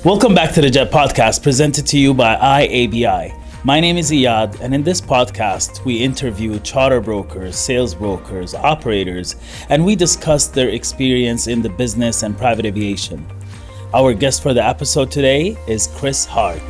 Welcome back to the Jet Podcast, presented to you by IABI. My name is Iyad, and in this podcast, we interview charter brokers, sales brokers, operators, and we discuss their experience in the business and private aviation. Our guest for the episode today is Chris Hart.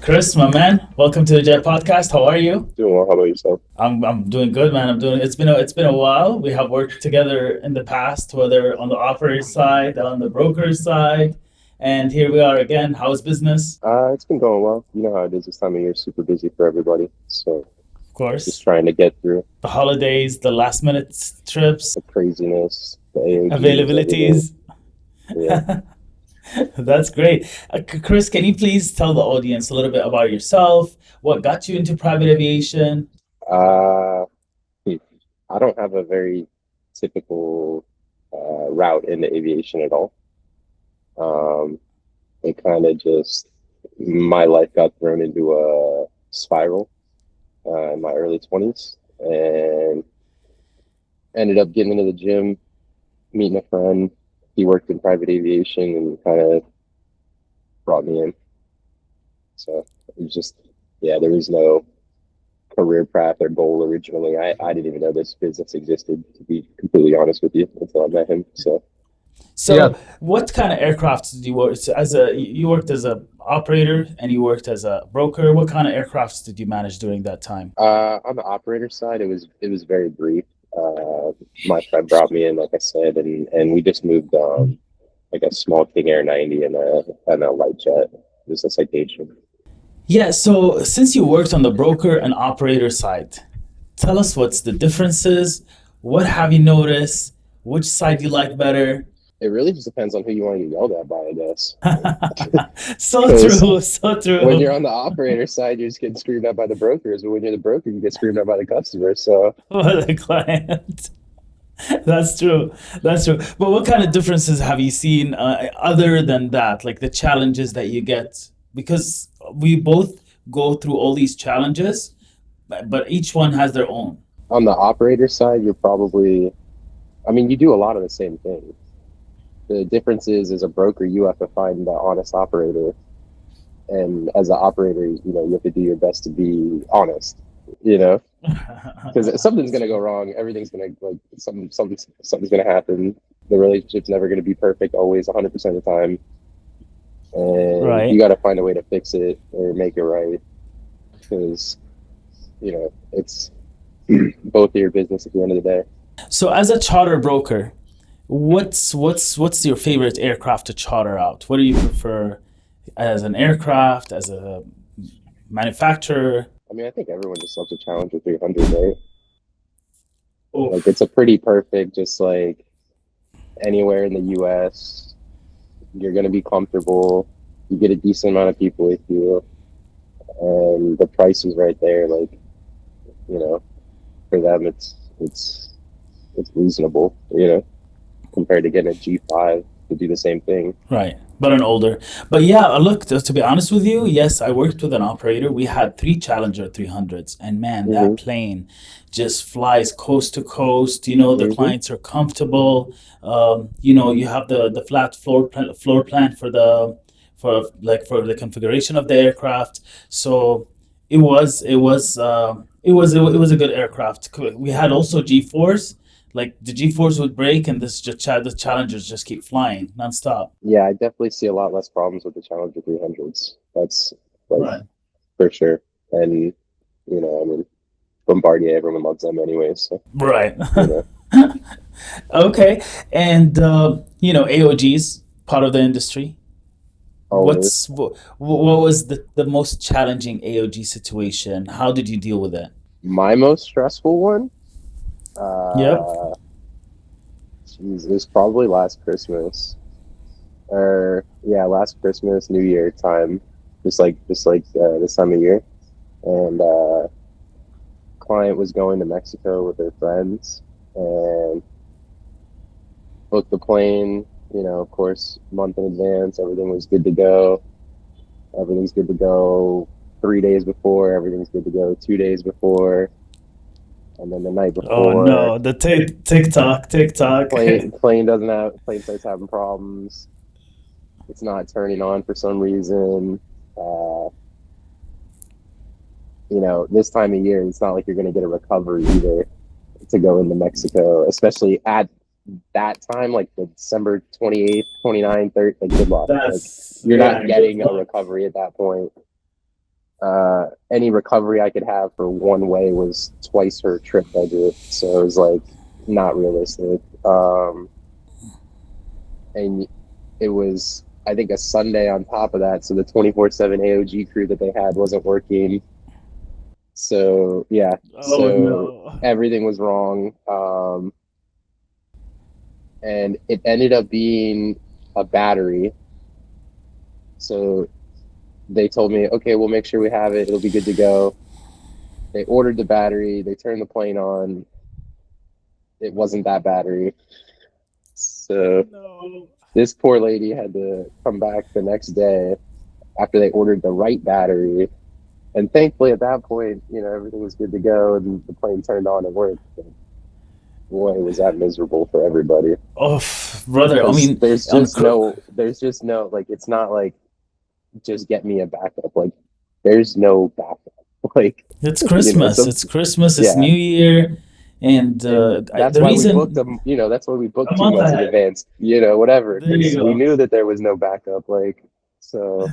Chris, my man, welcome to the Jet Podcast. How are you? Doing well. How about yourself? I'm doing good, man. It's been a while. We have worked together in the past, whether on the operator side, on the broker side, and here we are again. How's business? It's been going well. You know how it is this time of year, super busy for everybody. So, Of course, just trying to get through the holidays, the last minute trips, the craziness, the AOGs, availabilities. Yeah. That's great. Chris, can you please tell the audience a little bit about yourself? What got you into private aviation? I don't have a very typical route into aviation at all. It kind of just, my life got thrown into a spiral in my early 20s and ended up getting into the gym, meeting a friend. He worked in private aviation and kind of brought me in. So it was just, there was no career path or goal originally. I didn't even know this business existed, to be completely honest with you, until I met him. So What kind of aircraft did you work you worked as a operator and you worked as a broker? What kind of aircrafts did you manage during that time? On the operator side, it was very brief. My friend brought me in, like I said, and we just moved like a small King Air 90 and a light jet. It was a Citation. Yeah, so since you worked on the broker and operator side, tell us what's the differences, what have you noticed, which side you like better? It really just depends on who you want to get yelled at by, I guess. So true. When you're on the operator side, you're just getting screamed at by the brokers, but when you're the broker, you get screamed at by the customer. So Or the client. That's true. But what kind of differences have you seen other than that, like the challenges that you get? Because we both go through all these challenges, but each one has their own. on the operator side, you're probably, you do a lot of the same things. The difference is, as a broker, you have to find the honest operator. And as an operator, you have to do your best to be honest, because something's going to go wrong. Everything's going to, something's going to happen. The relationship's never going to be perfect always 100% of the time. And Right. You got to find a way to fix it or make it right, because, it's both of your business at the end of the day. So as a charter broker, what's your favorite aircraft to charter out? What do you prefer as an aircraft, as a manufacturer? I think everyone just loves a Challenger 300, right? Oh, Like, it's a pretty perfect, just like anywhere in the US, you're going to be comfortable. You get a decent amount of people with you, and the price is right there. Like, for them, it's reasonable, compared to getting a G5 to do the same thing. right. But an older. But yeah, look, to be honest with you, yes, I worked with an operator. We had 3 Challenger 300s, and man, that plane just flies coast to coast. The clients are comfortable. You have the flat floor plan for the configuration of the aircraft. So it was a good aircraft. We had also G4s. Like the G4s would break, and the Challengers just keep flying nonstop. Yeah, I definitely see a lot less problems with the Challenger 300s. That's Right. for sure. And, Bombardier, everyone loves them anyway. So, Right. you know. Okay. And AOGs, part of the industry. Always. What was the most challenging AOG situation? How did you deal with it? My most stressful one? Yep. Geez, it was probably last Christmas. Last Christmas, New Year time, just like this time of year. And client was going to Mexico with their friends and booked the plane, of course, a month in advance. Everything was good to go. Everything's good to go 3 days before. Everything's good to go 2 days before. And then the night Oh before, no, the TikTok, TikTok. plane starts having problems. It's not turning on for some reason. Uh, this time of year, it's not like you're going to get a recovery either to go into Mexico, especially at that time, like the December 28th, 29th, 30th, like good luck. Like That's you're yeah, not good getting a luck. recovery at that point. Any recovery I could have for one way was twice her trip budget. So it was like not realistic. And it was, I think, a Sunday on top of that. So the 24/7 AOG crew that they had wasn't working. So yeah, Oh so no. everything was wrong. And it ended up being a battery. So they told me, okay, we'll make sure we have it. It'll be good to go. They ordered the battery. They turned the plane on. It wasn't that battery. So No. this poor lady had to come back the next day after they ordered the right battery. And thankfully, at that point, everything was good to go and the plane turned on and worked. But boy, was that miserable for everybody. Oh, brother. I Because mean, there's just no, like, it's not like just get me a backup. Like, there's no backup. Like, it's Christmas. some, It's Christmas. It's yeah. New Year, and And that's the why we booked reason them, that's why we a booked two month months in ahead. advance, whatever, There you because we go. knew that there was no backup. Like, so,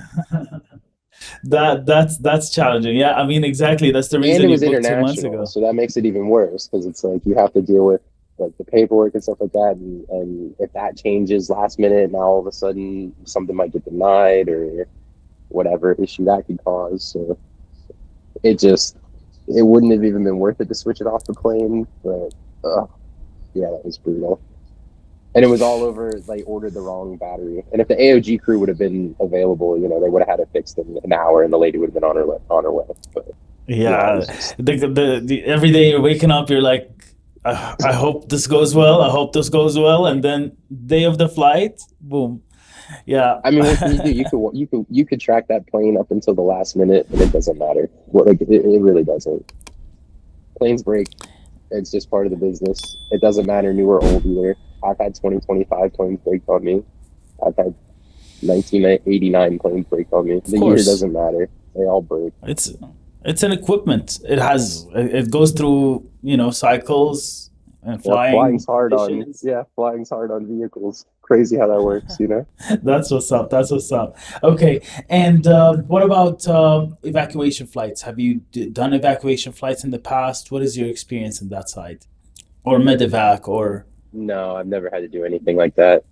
That's challenging. Yeah, I mean, exactly. That's the and it reason you was booked 2 months international. ago. So that makes it even worse because it's like you have to deal with like the paperwork and stuff like that. And if that changes last minute, now all of a sudden something might get denied or whatever issue that could cause. So it just, it wouldn't have even been worth it to switch it off the plane. But yeah, that was brutal. And it was all over. They ordered the wrong battery. And if the AOG crew would have been available, they would have had it fixed in an hour, and the lady would have been on her way. But yeah, it Yeah, was just every day you're waking up, you're like, I hope this goes well. I hope this goes well, and then day of the flight, boom. Yeah. I mean, what can you do? You could track that plane up until the last minute, and it doesn't matter. What like it really doesn't. Planes break. It's just part of the business. It doesn't matter new or old either. I've had 2025 planes break on me. I've had 1989 planes break on me. Of The year course. doesn't matter. They all break. It's it's an equipment. It goes through, cycles and Yeah, flying conditions. flying's hard on vehicles. Crazy how that works. That's what's up. That's what's up. Okay. And what about evacuation flights? Have you done evacuation flights in the past? What is your experience in that side? Or Medevac or No, I've never had to do anything like that.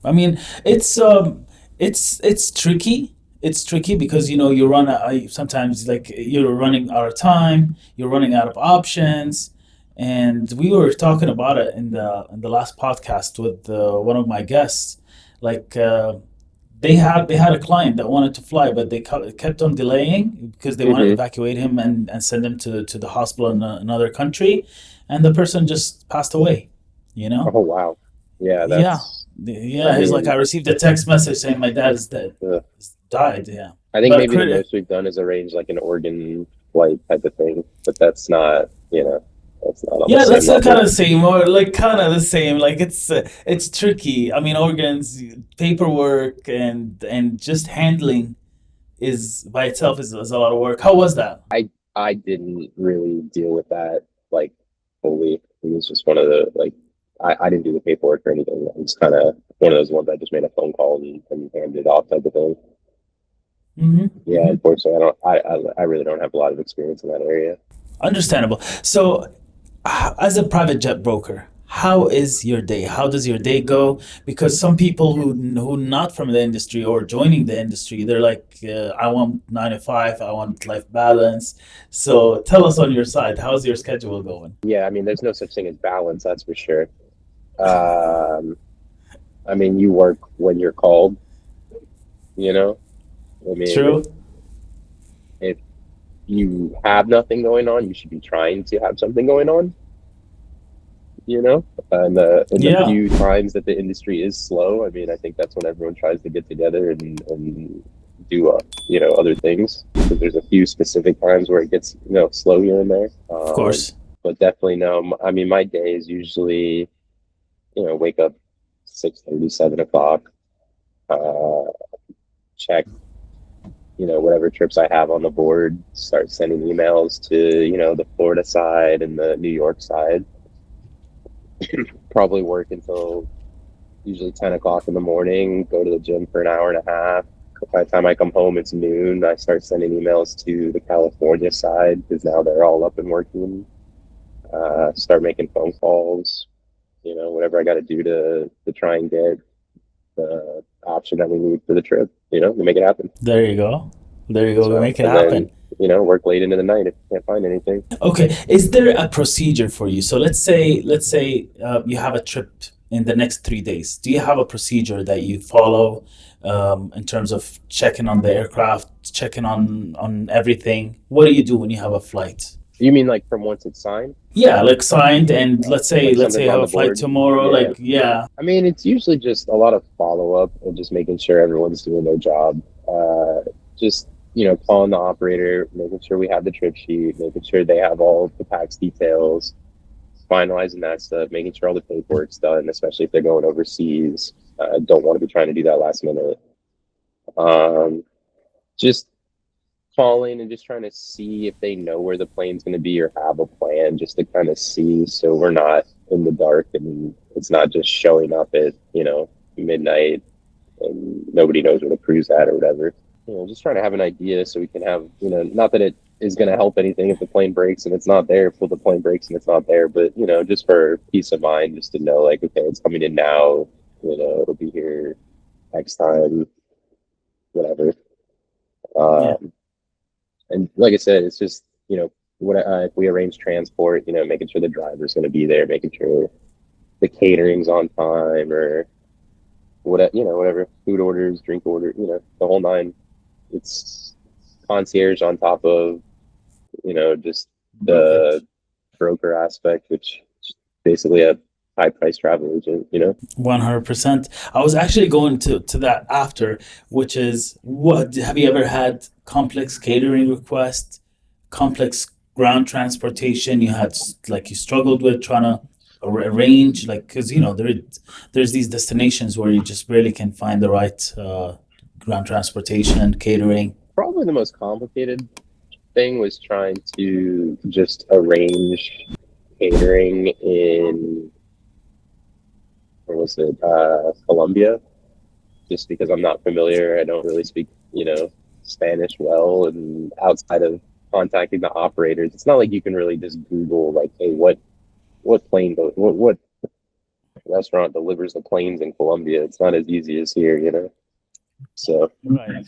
I mean, it's tricky. It's tricky because you run sometimes like you're running out of time, you're running out of options, and we were talking about it in the last podcast with one of my guests. Like they had a client that wanted to fly, but they kept on delaying because they wanted to Hmm. evacuate him and send him to the hospital in another country, and the person just passed away. You know. Oh wow. Yeah, Yeah, that's. I yeah. He's like, mean, I received a text message saying my dad is dead, uh, died. Yeah, I think but maybe the most we've done is arrange like an organ flight type of thing, but that's not on the yeah, same that's kind level. of the same, or like kind of the same. Like it's tricky. I mean, organs, paperwork, and just handling is by itself is a lot of work. How was that? I didn't really deal with that like fully. It was just one of the like I didn't do the paperwork or anything. It was kind of one of those ones I just made a phone call and handed it off type of thing. Hmm. Yeah, Hmm. unfortunately, I don't. I really don't have a lot of experience in that area. Understandable. So, as a private jet broker, how is your day? How does your day go? Because some people who not from the industry or joining the industry, they're like, I want 9 to 5, I want life balance. So tell us on your side, how's your schedule going? Yeah, I mean, there's no such thing as balance, that's for sure. Um, I mean, you work when you're called. You know, I mean, True. if you have nothing going on, you should be trying to have something going on. And in the Yeah. few times that the industry is slow, I mean, I think that's when everyone tries to get together and do other things because there's a few specific times where it gets slow here and there. Of course. but definitely no. I mean, my day is usually, wake up 6:30, 7 o'clock, uh, check, whatever trips I have on the board, start sending emails to, the Florida side and the New York side. Probably work until usually 10 o'clock in the morning, go to the gym for an hour and a half. By the time I come home, it's noon. I start sending emails to the California side because now they're all up and working. Start making phone calls, whatever I got to do to try and get the option that we need for the trip, to make it happen. There you go. There you go. We So, make it and then, happen. work late into the night if you can't find anything. Okay. Is there a procedure for you? So let's say you have a trip in the next 3 days. Do you have a procedure that you follow in terms of checking on the aircraft, checking on everything? What do you do when you have a flight? You mean like from once it's signed? Yeah, like signed, and Like let's say something's you on have the a flight board? tomorrow. Yeah. Like, yeah, I mean, it's usually just a lot of follow up and just making sure everyone's doing their job. Just, calling the operator, making sure we have the trip sheet, making sure they have all the PAX details, finalizing that stuff, making sure all the paperwork's done, especially if they're going overseas. Don't want to be trying to do that last minute. Just calling and just trying to see if they know where the plane's going to be or have a plan, just to kind of see, so we're not in the dark and it's not just showing up at midnight and nobody knows where the crew's at or whatever. Just trying to have an idea so we can have, not that it is going to help anything if the plane breaks and it's not there, if the plane breaks and it's not there, but just for peace of mind, just to know, like, okay, it's coming in now, it'll be here next time, whatever. yeah, And like I said, it's just, if we arrange transport, making sure the driver's going to be there, making sure the catering's on time, or whatever, food orders, drink order, the whole nine. It's concierge on top of, just the brokerage. broker aspect, which is basically a high price travel agent, 100%. I was actually going to that after, which is, what have you ever had complex catering requests, complex ground transportation you had, like, you struggled with trying to arrange, like, because there's these destinations where you just really can find the right ground transportation, catering. Probably the most complicated thing was trying to just arrange catering in, or was it Colombia? Just because I'm not familiar, I don't really speak, Spanish well, and outside of contacting the operators, it's not like you can really just Google, like, hey, what plane what restaurant delivers the planes in Colombia. It's not as easy as here, So Right.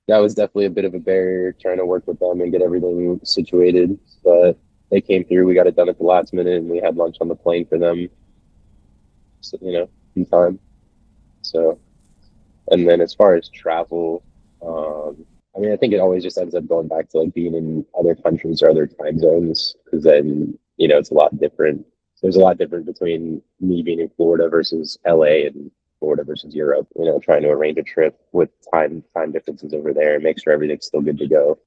that was definitely a bit of a barrier, trying to work with them and get everything situated. But they came through. We got it done at the last minute, and we had lunch on the plane for them, so, in time. So, and then as far as travel, I mean, I think it always just ends up going back to like being in other countries or other time zones, because then, it's a lot different. There's a lot different between me being in Florida versus LA, and Florida versus Europe, trying to arrange a trip with time differences over there and make sure everything's still good to go.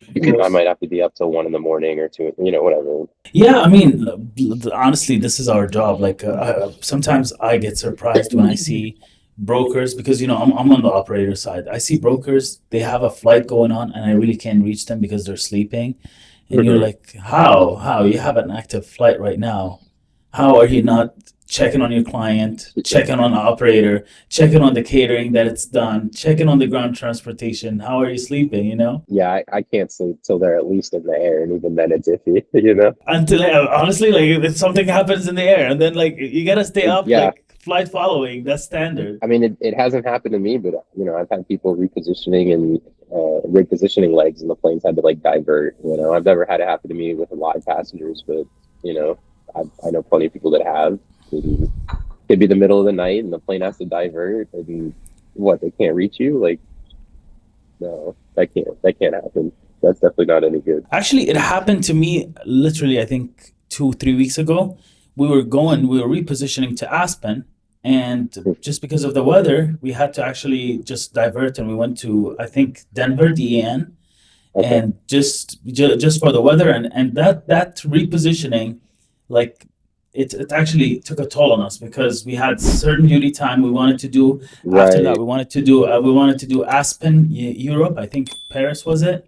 I might have to be up till 1 in the morning or two, whatever. Yeah, I mean, honestly, this is our job. Like, sometimes I get surprised when I see brokers, because I'm on the operator side. I see brokers, they have a flight going on, and I really can't reach them because they're sleeping. And you're like, how you have an active flight right now? How are you not checking on your client, checking on the operator, checking on the catering that it's done, checking on the ground transportation? How are you sleeping? Yeah, I can't sleep till they're at least in the air, and even then it's iffy, Until, honestly, like, if something happens in the air, and then, like, you gotta stay up, Yeah, like, flight following. That's standard. I mean, it hasn't happened to me, but I've had people repositioning legs, and the planes had to like divert. I've never had it happen to me with live passengers, but I know plenty of people that have. It could be the middle of the night, and the plane has to divert, and what, they can't reach you? Like, no, that can't happen. That's definitely not any good. Actually, it happened to me literally, I think 2, 3 weeks ago. We were repositioning to Aspen, and just because of the weather, we had to actually just divert, and we went to, I think, Denver, DEN, Okay. and just for the weather, and that repositioning, like it actually took a toll on us because we had certain duty time we wanted to do. After that, Right. we wanted to do Aspen, Europe. I think Paris was it,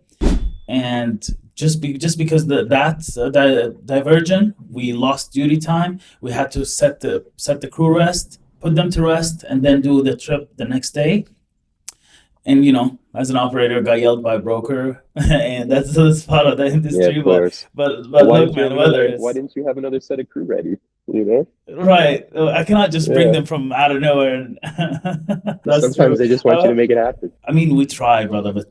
and just because the diversion, we lost duty time. We had to set the crew rest, put them to rest, and then do the trip the next day. And as an operator, got yelled by a broker, and that's part of the Yeah, of industry. But course. but Well, but look, man, why didn't you have another set of crew ready? You know? right, I cannot just bring Yeah. them from out of nowhere. And that's Sometimes true. they just want you to make it happen. I mean, we try, brother, but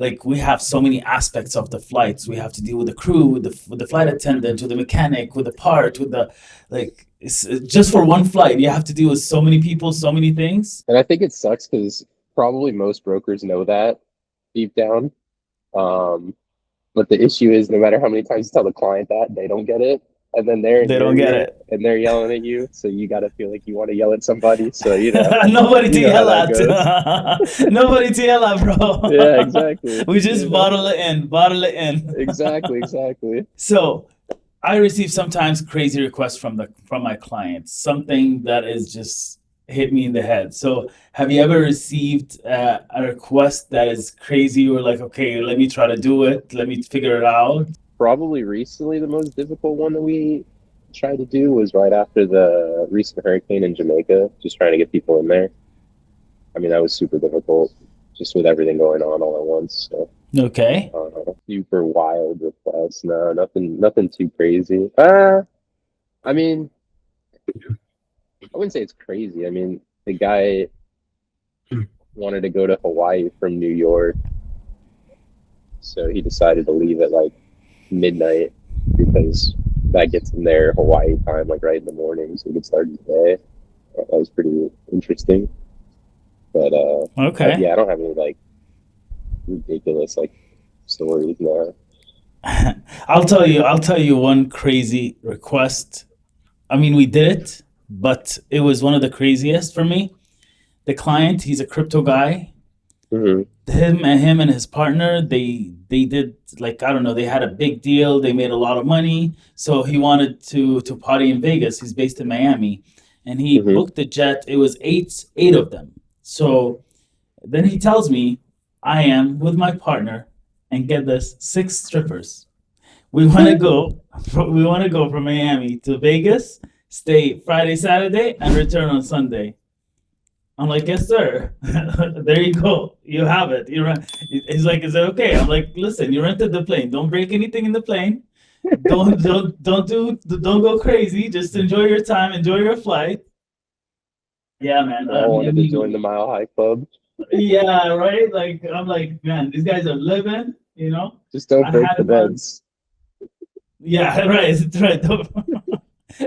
like we have so many aspects of the flights. We have to deal with the crew, with the flight attendant, with the mechanic, with the part, with the like. Just for one flight, you have to deal with so many people, so many things. And I think it sucks because probably most brokers know that deep down. Um, but the issue is no matter how many times you tell the client that, they don't get it. And then they're in They your don't get ear it. and they're yelling at you. So you got to feel like you want to yell at somebody. So, Nobody to you know how yell that at. goes. Nobody to yell at, Yeah, bro. exactly. We just bottle it in, bottle it in. Exactly, exactly. So I receive sometimes crazy requests from my clients, something that is just hit me in the head. So have you ever received a request that is crazy? Or like, okay, let me try to do it. Let me figure it out. Probably recently the most difficult one that we tried to do was right after the recent hurricane in Jamaica, just trying to get people in there. I mean, that was super difficult just with everything going on all at once. So, Okay. super wild requests. No, nothing too crazy. I mean, I wouldn't say it's crazy. I mean, the guy wanted to go to Hawaii from New York, so he decided to leave at like midnight because that gets him there Hawaii time, like right in the morning, so he could start his day. That was pretty interesting. But Okay. yeah, I don't have any like ridiculous like stories now. I'll tell you one crazy request. I mean, we did it, but it was one of the craziest for me. The client, he's a crypto guy. Hmm. Him and his partner, they did, like, I don't know, they had a big deal. They made a lot of money, so he wanted to party in Vegas. He's based in Miami, and he Hmm. booked a jet. It was eight of them. So then he tells me, I am with my partner, and get this, six strippers. We want to go. We want to go from Miami to Vegas, stay Friday, Saturday, and return on Sunday. I'm like, yes, sir. There you go. You have it. You rent. He's like, is it okay? I'm like, listen, you rented the plane. Don't break anything in the plane. Don't go crazy. Just enjoy your time. Enjoy your flight. Yeah, man. They I all mean, I wanted to join mean, the Mile High Club. yeah, right. Like, I'm like, man, these guys are living. Just don't I break had the him on. beds. Yeah, right. Right.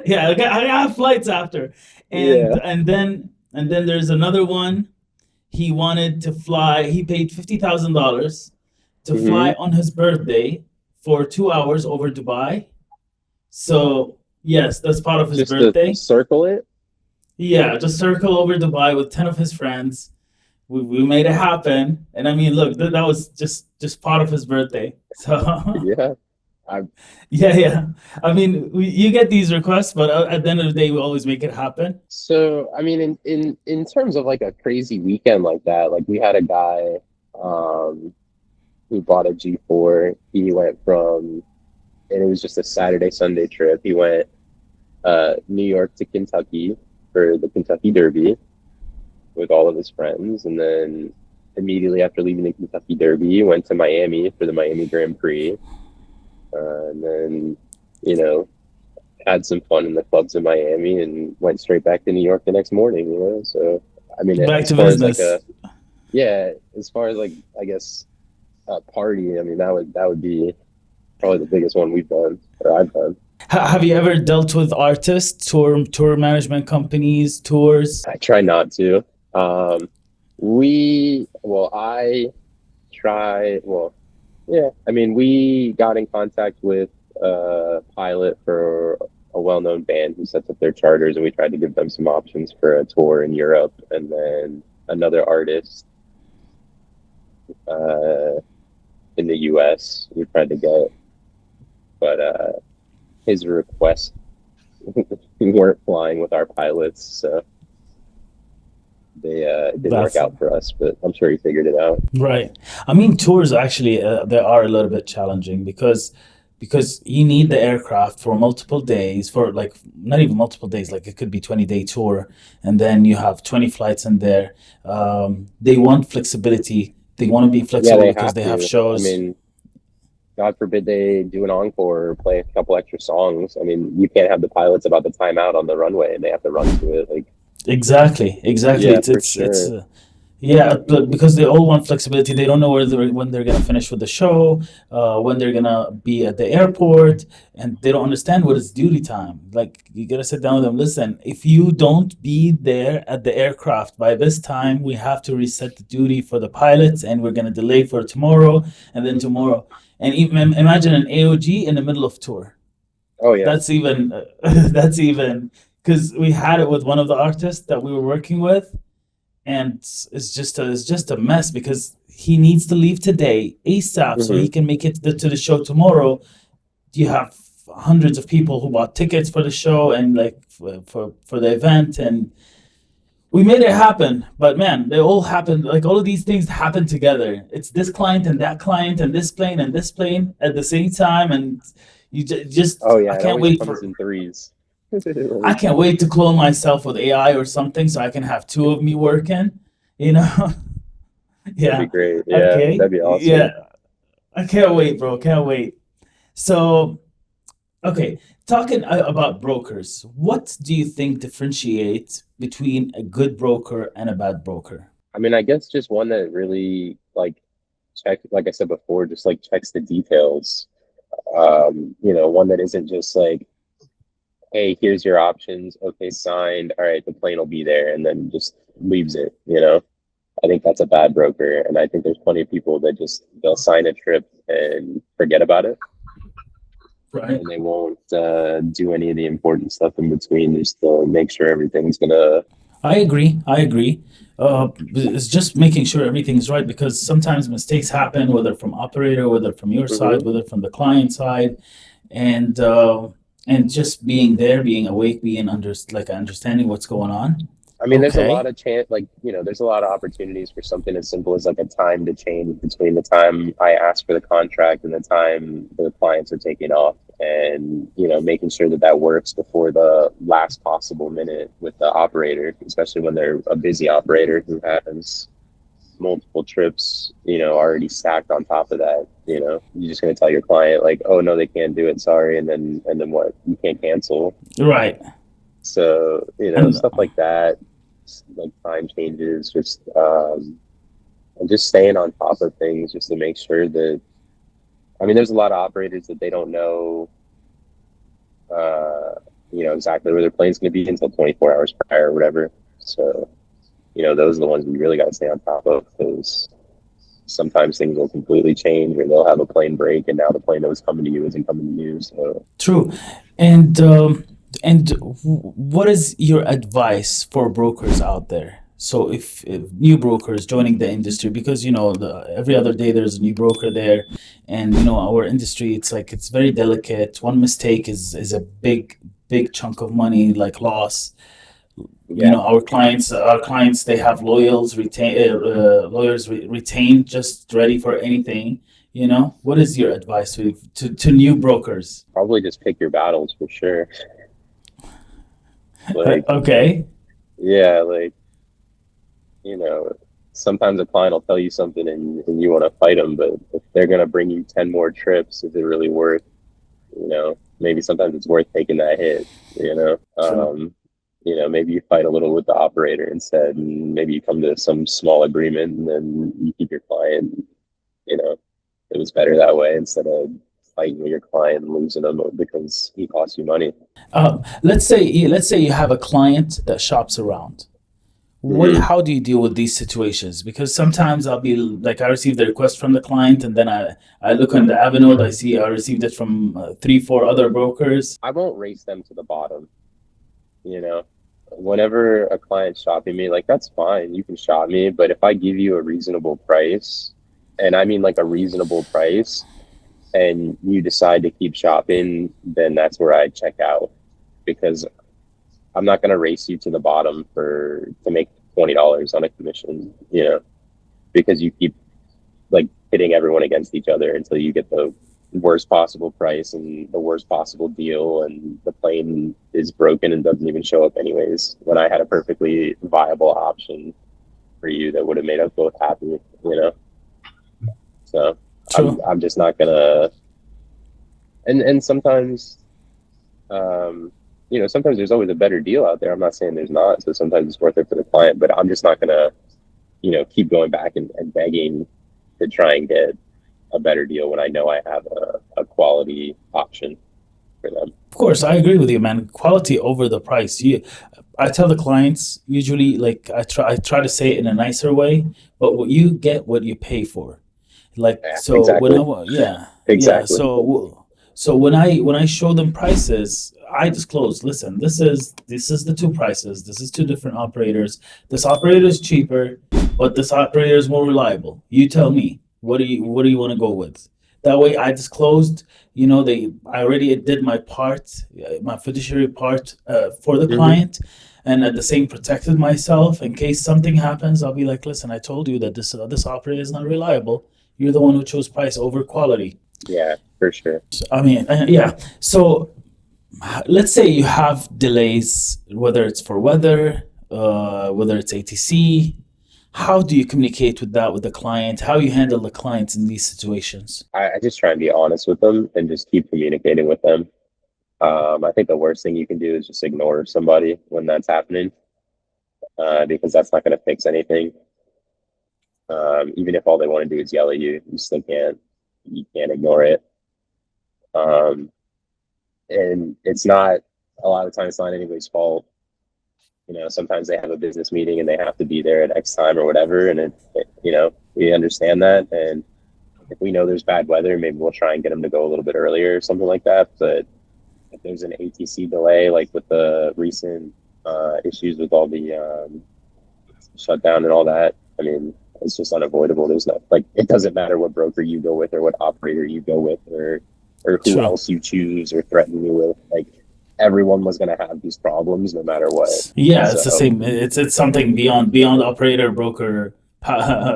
Yeah, I have flights after, and Yeah. and then there's another one. He wanted to fly. He paid $50,000 to fly Hmm. on his birthday for 2 hours over Dubai. So yes, that's part of his Just to birthday. circle it. Yeah, just circle over Dubai with 10 of his friends. We made it happen. And I mean, look, that was just part of his birthday. So Yeah. I yeah, yeah. I mean, you get these requests, but at the end of the day, we always make it happen. So I mean, in terms of like a crazy weekend like that, like we had a guy um who bought a G4. He went from, and it was just a Saturday Sunday trip. He went New York to Kentucky for the Kentucky Derby with all of his friends, and then immediately after leaving the Kentucky Derby, he went to Miami for the Miami Grand Prix, and then you know had some fun in the clubs in Miami and went straight back to New York the next morning. So I mean, Back as to far as like business. a yeah, as far as like I guess a party, I mean that would be probably the biggest one we've done or I've done. Have you ever dealt with artists, tour management companies, tours? I try not to. Um, I try, yeah, I mean, we got in contact with a pilot for a well-known band who sets up their charters, and we tried to give them some options for a tour in Europe, and then another artist uh, in the US we tried to get, but his request we weren't flying with our pilots, so it didn't work That's out for us. But I'm sure he figured it out. right. I mean, tours actually they are a little bit challenging because you need the aircraft for multiple days for like not even multiple days, like it could be 20-day tour, and then you have 20 flights in there. They want flexibility. They want to be Yeah, flexible they because have they have to. I shows. mean, God forbid they do an encore or play a couple extra songs. I mean, you can't have the pilots about the timeout on the runway and they have to run to it. Like, Exactly, exactly. yeah, for It's sure. yeah, but because they all want flexibility, they don't know when they're gonna finish with the show, when they're gonna be at the airport, and they don't understand what is duty time. Like you gotta sit down with them. Listen, if you don't be there at the aircraft by this time, we have to reset the duty for the pilots, and we're gonna delay for tomorrow, and then tomorrow. And even imagine an AOG in the middle of tour. Oh yeah. That's even that's even because we had it with one of the artists that we were working with, and it's just a mess because he needs to leave today ASAP so Hmm. he can make it to the show tomorrow. You have hundreds of people who bought tickets for the show and like for the event, and we made it happen. But man, they all happened, like all of these things happen together. It's this client and that client and this plane and this plane at the same time, and just Oh I yeah. It can't always wait comes for in threes. I Like, can't wait to clone myself with AI or something so I can have two of me working, you know. that'd be Yeah. great. Yeah, Okay. that'd be awesome. Yeah. I can't wait, bro. Can't wait. So, okay, talking about brokers, what do you think differentiates between a good broker and a bad broker? I mean, I guess just one that really like like I said before, just like checks the details. One that isn't just like, hey, here's your options. Okay, signed. All right, the plane will be there, and then just leaves it. I think that's a bad broker, and I think there's plenty of people that just they'll sign a trip and forget about it, Right. and they won't do any of the important stuff in between just to make sure everything's gonna. I agree. I agree. It's just making sure everything's right because sometimes mistakes happen, whether from operator, whether from your side, Mhm. whether from the client side, and uh, and just being there, being awake, being like understanding what's going on. I mean, there's a lot Okay. of chance, like, there's a lot of opportunities for something as simple as like a time to change between the time I ask for the contract and the time the clients are taking off. And, making sure that that works before the last possible minute with the operator, especially when they're a busy operator who has multiple trips, already stacked on top of that. You're just going to tell your client, like, oh, no, they can't do it. Sorry. And then what? You can't cancel. Right. So, And stuff like that, like time changes, and just staying on top of things just to make sure that, I mean, there's a lot of operators that they don't know, uh, exactly where their plane's going to be until 24 hours prior or whatever. So, those are the ones we really got to stay on top of because sometimes things will completely change or they'll have a plane break and now the plane that was coming to you isn't coming to you. So, true. And what is your advice for brokers out there? So if new brokers joining the industry, because every other day there's a new broker there, and our industry, it's like it's very delicate. One mistake is a big chunk of money like loss. yeah. Our clients they have lawyers retained just ready for anything. What is your advice to new brokers? Probably just pick your battles for sure. Like, Okay. yeah, like, you know, sometimes a client will tell you something and you want to fight them, but if they're going to bring you 10 more trips, is it really worth, maybe sometimes it's worth taking that hit, True. maybe you fight a little with the operator instead, and maybe you come to some small agreement and then you keep your client, you know, it was better that way instead of fighting with your client and losing them because he cost you money. Let's say you have a client that shops around. What Hmm. How do you deal with these situations? Because sometimes I'll be like, I receive the request from the client, and then I look on the Avenode, I see I received it from three, four other brokers. I won't race them to the bottom, you know. Whenever a client's shopping me, like that's fine, you can shop me, but if I give you a reasonable price, and I mean like a reasonable price, and you decide to keep shopping, then that's where I check out. because I'm not going to race you to the bottom to make $20 on a commission, because you keep like pitting everyone against each other until you get the worst possible price and the worst possible deal, and the plane is broken and doesn't even show up anyways, when I had a perfectly viable option for you that would have made us both happy. So True. I'm just not gonna. And sometimes, sometimes there's always a better deal out there. I'm not saying there's not. So sometimes it's worth it for the client, but I'm just not gonna, keep going back and begging to try and get a better deal when I know I have a quality option for them. Of course, I agree with you, man. Quality over the price. I tell the clients usually, like I try to say it in a nicer way, but what you get, what you pay for. Like Yeah, so when exactly. yeah. Exactly. So when I show them prices, I disclose. Listen, this is the two prices. This is two different operators. This operator is cheaper, but this operator is more reliable. You tell me. What do you want to go with? That way, I disclosed. I already did my part, my fiduciary part for the Hmm. client, and at the same protected myself in case something happens. I'll be like, listen, I told you that this operator is not reliable. You're the one who chose price over quality. Yeah, for sure. I mean, yeah. So let's say you have delays, whether it's for weather, whether it's ATC. How do you communicate with that with the client? How you handle the clients in these situations? I just try and be honest with them and just keep communicating with them. I think the worst thing you can do is just ignore somebody when that's happening, because that's not going to fix anything. Even if all they want to do is yell at you, you still can't. You can't ignore it. Um, and it's not a lot of times it's not anybody's fault. Sometimes they have a business meeting and they have to be there at X time or whatever, and we understand that. And if we know there's bad weather, maybe we'll try and get them to go a little bit earlier or something like that. But if there's an ATC delay, like with the recent issues with all the shutdown and all that, I mean, it's just unavoidable. There's no, like, it doesn't matter what broker you go with or what operator you go with, or who True. else you choose or threaten you with. Like, everyone was going to have these problems no matter what. Yeah, it's the So same. It's something beyond operator broker.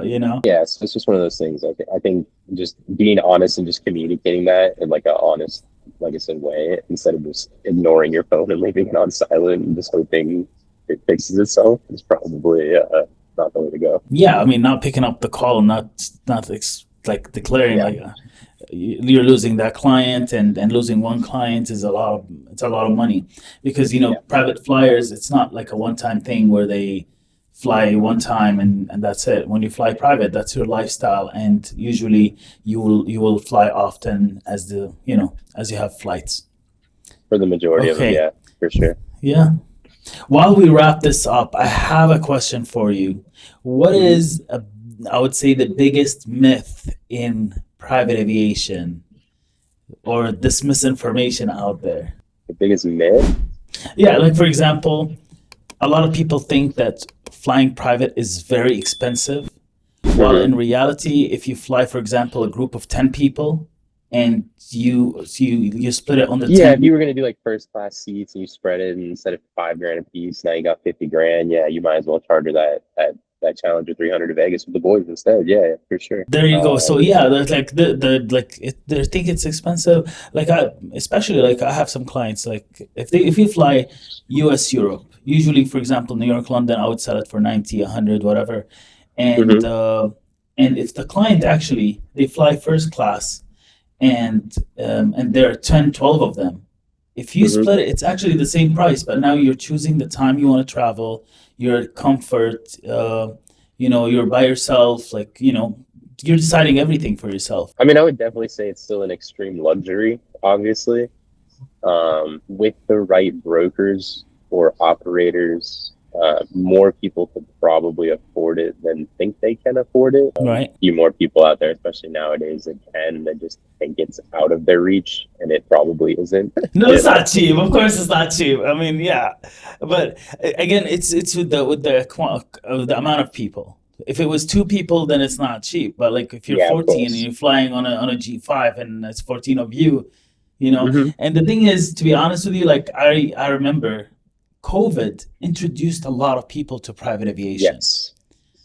You know. yeah, it's just one of those things. I think just being honest and just communicating that in like a honest, like I said, way, instead of just ignoring your phone and leaving it on silent and just hoping it fixes itself, is probably not the way to go. Yeah, I mean, not picking up the call, not like declaring Yeah, like you're losing that client, and losing one client is a lot of money, because yeah. private flyers, it's not like a one-time thing where they fly one time and that's it. When you fly private, that's your lifestyle, and usually you will fly often as you have flights. For the majority of them, Okay, yeah, for sure. yeah. While we wrap this up, I have a question for you. What Hmm. is, I would say, the biggest myth in private aviation, or this misinformation out there? The biggest myth. Yeah, like for example, a lot of people think that flying private is very expensive, while Hmm. in reality, if you fly, for example, a group of 10 people, and you split it on the Yeah, if 10. you were gonna do like first class seats and you spread it, and instead of 5 grand a piece, now you got 50 grand. Yeah, you might as well charter that Challenger 300 to Vegas with the boys instead. Yeah, for sure. There you go. So yeah, there's like they think it's expensive. Like especially like I have some clients, like if you fly U.S. Europe, usually for example New York London, I would sell it for 90, 100, whatever, and Hmm. uh, and if the client actually they fly first class, and there are 10, 12 of them, if you Hmm. split it, it's actually the same price, but now you're choosing the time you want to travel, your comfort, you're by yourself, like, you're deciding everything for yourself. I mean, I would definitely say it's still an extreme luxury, obviously. With the right brokers or operators, more people could probably afford it than think they can afford it. Right. Few more people out there, especially nowadays, that can, that just think it's out of their reach, and it probably isn't. No, You it's know? not cheap. Of course, it's not cheap. I mean, yeah, but again, it's with the amount of people. If it was two people, then it's not cheap. But like if you're Yeah, of 14 and course. you're flying on a G5 and it's 14 of you, you know. Hmm. And the thing is, to be honest with you, like I remember COVID introduced a lot of people to private aviation. Yes.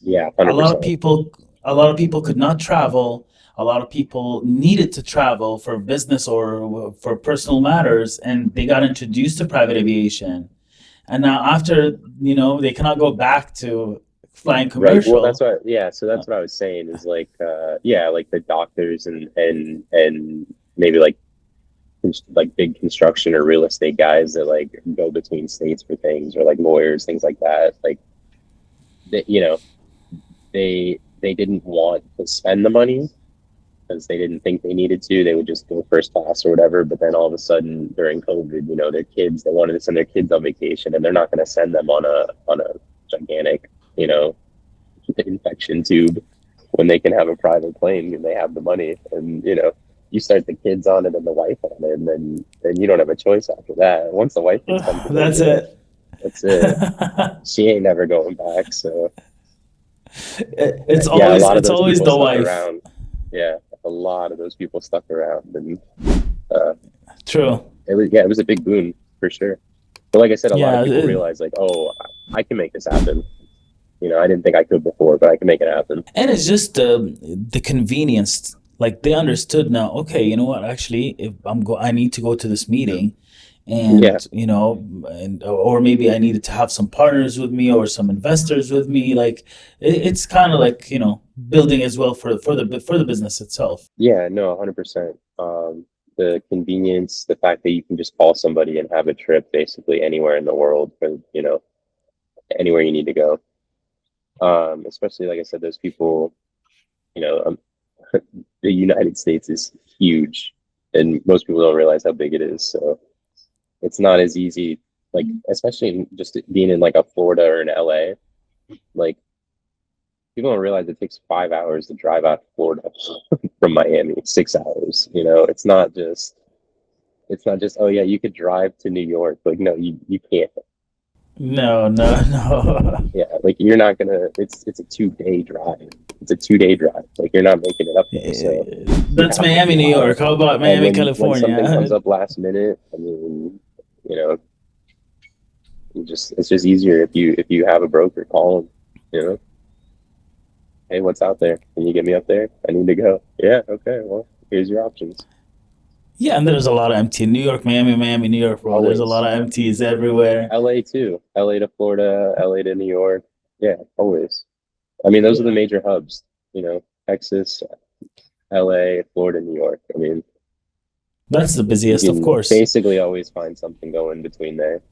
Yeah, A lot of 100%. people, a lot of people could not travel. A lot of people needed to travel for business or for personal matters, and they got introduced to private aviation. And now after, they cannot go back to flying Right. Well, that's commercial. what, yeah. So Uh, that's what I was saying is like, yeah, like the doctors and maybe like like big construction or real estate guys that like go between states for things, or like lawyers, things like that. Like, you know, they didn't want to spend the money because they didn't think they needed to. They would just go first class or whatever. But then all of a sudden during COVID, their kids, they wanted to send their kids on vacation, and they're not going to send them on a gigantic, infection tube when they can have a private plane and they have the money. And you start the kids on it and the wife on it, and then you don't have a choice after that. Once the wife gets comfortable that's with it, it. that's it. She ain't never going back. So It's yeah, a always lot of it's those always people the stuck wife. around. Yeah, a lot of those people stuck around, and uh, True. it was a big boon for sure. But like I said, a lot of Yeah, people realize like, oh, I can make this happen. I didn't think I could before, but I can make it happen. and it's just the convenience. Like they understood now. Okay, you know what? Actually, if I need to go to this meeting, Yeah, and or maybe I needed to have some partners with me or some investors with me. Like it's kind of like building as well for the business itself. yeah, no, 100%. The convenience, the fact that you can just call somebody and have a trip basically anywhere in the world for, anywhere you need to go. Especially like I said, those people, you know, um, the United States is huge, and most people don't realize how big it is. So it's not as easy, like especially just being in like a Florida or an LA, like people don't realize it takes 5 hours to drive out to Florida from Miami, 6 hours. It's not just, oh yeah, you could drive to New York. Like no, you can't. No, no, no. Yeah, like you're not gonna. It's a 2 day drive. It's a 2 day drive. Like you're not making it up there. So you That's have to Miami, New fly. York. How about And Miami, when something comes California? up last minute, I mean, you know, it's just easier if you have a broker, call them. Hey, what's out there? Can you get me up there? I need to go. Yeah, okay. Well, here's your options. Yeah, and there's a lot of empty. New York, Miami, Miami, New York, bro. There's a lot Always. of empties everywhere. LA too. LA to Florida, LA to New York. Yeah, always. I mean, those are the Yeah. major hubs, Texas, LA, Florida, New York. I mean, That's the you busiest, of can course. basically always find something going between there.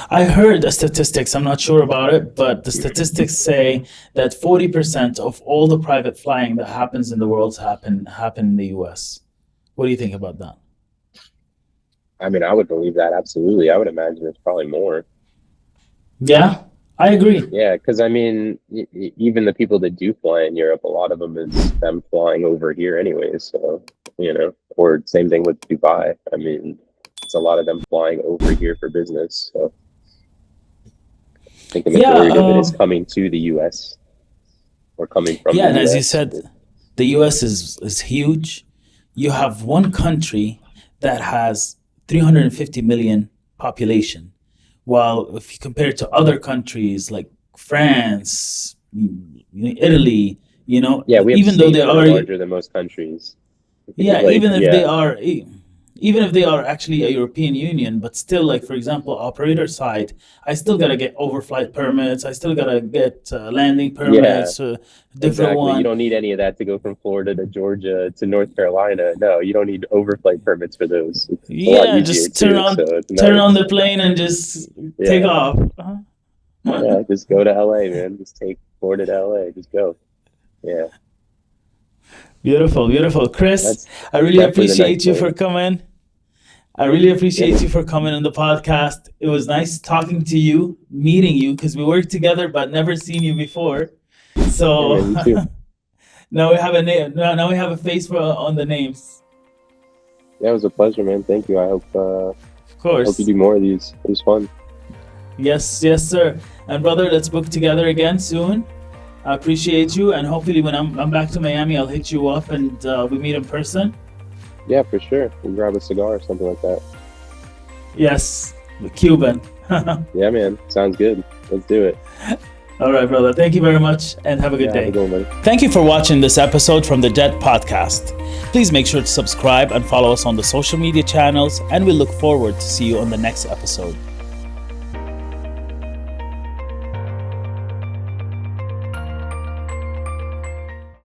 I heard the statistics, I'm not sure about it, but the statistics say that 40% of all the private flying that happens in the world happen in the US. What do you think about that? I mean, I would believe that absolutely. I would imagine it's probably more. Yeah, I agree. Yeah, because I mean, even the people that do fly in Europe, a lot of them is them flying over here anyways. So, or same thing with Dubai. I mean, it's a lot of them flying over here for business. So I think the Yeah, majority of it is coming to the US or coming from yeah, the and as you US. said, the US is huge. You have one country that has 350 million population, while if you compare it to other countries like France, Italy, Yeah, we have even though they states that are are, larger than most countries. yeah, Like, yeah, even if they are actually a European Union, but still, like for example, operator side, I still gotta get overflight permits. I still gotta get landing yeah, permits, different exactly. You one. don't need any of that to go from Florida to Georgia to North Carolina. No, you don't need overflight permits for those. It's a lot Yeah, easier just turn too. So on it's turn on nice. the plane and just take Yeah. off. Yeah, just go to LA, man. Just take Florida to LA. Just go. Yeah, Beautiful, beautiful. Chris, that's I really definitely the nice appreciate you for thing. coming. I really Yeah, appreciate man. you for coming on the podcast. It was nice talking to you, meeting you, because we worked together but never seen you before. Yeah, So man. You too. now we have a name. Now we have a face on the names. Yeah, it was a pleasure, man. Thank you. Of I hope you course. do more of these. It was fun. Yes, yes, sir. And brother, let's book together again soon. I appreciate you, and hopefully when I'm back to Miami, I'll hit you up and we meet in person. Yeah, for sure. We'll grab a cigar or something like that. Yes, the Cuban. Yeah, man. Sounds good. Let's do it. All right, brother. Thank you very much and have a good Yeah, day. have a good one, buddy. Thank you for watching this episode from the Jet Podcast. Please make sure to subscribe and follow us on the social media channels, and we look forward to see you on the next episode.